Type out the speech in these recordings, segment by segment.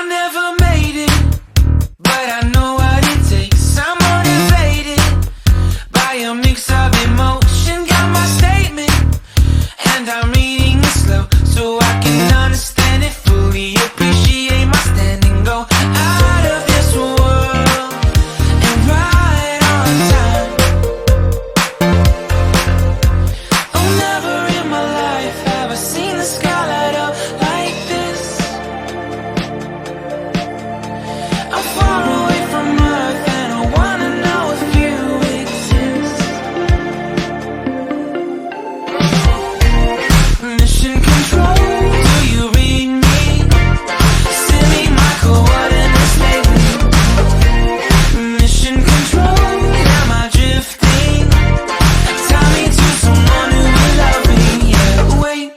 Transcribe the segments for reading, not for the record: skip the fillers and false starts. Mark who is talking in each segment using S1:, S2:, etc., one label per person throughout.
S1: I never made it, but I know what it takes. I'm motivated by a mix of emotion. Got my statement, and I'm reading it slow so I can understand it fully. Appreciate my standing, go out of this world and right on time. Oh, never in my life have I seen the sky light up like this. I'm far away from Earth and I wanna know if you exist. Mission control, do you read me? Send me my coordinates lately. Mission control, am I drifting? Tie me to someone who will love me. Yeah, wait,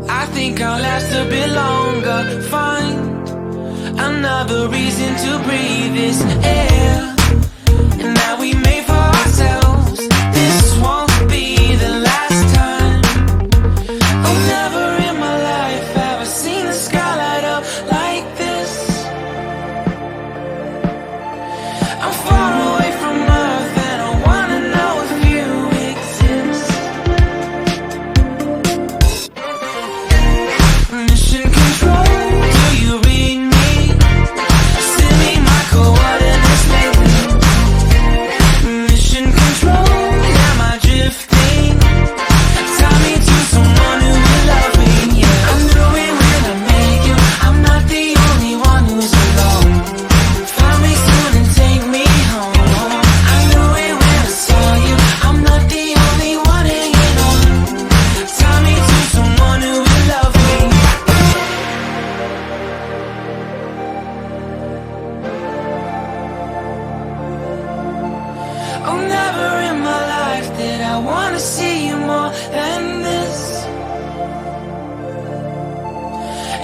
S1: I think I'll last a bit longer. Find another reason to breathe this air, and that we made for ourselves. This won't be the last time. Oh, never in my life have I seen the sky light up like this. I'm far away from Earth and I wanna know if you exist. Mission control, do you read me? Send me my coordinates lately. Mission control, am I drifting? Tie me to someone who will love me. Yeah, I knew it when I met you. I'm not the only one who's alone. Find me soon and take me home. I knew it when I saw you. I'm not the only one hanging on. Tie me to someone who will love me. Oh, never in my life did I wanna see you more than this.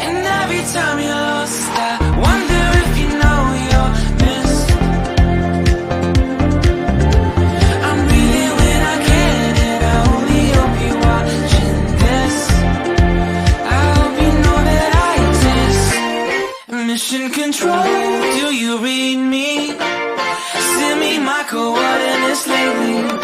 S1: And every time you're lost, I wonder if you know you're missed. I'm breathing when I can, and I only hope you're watching this. I hope you know that I exist. Mission control, do you read me? Send me my coordinates lately.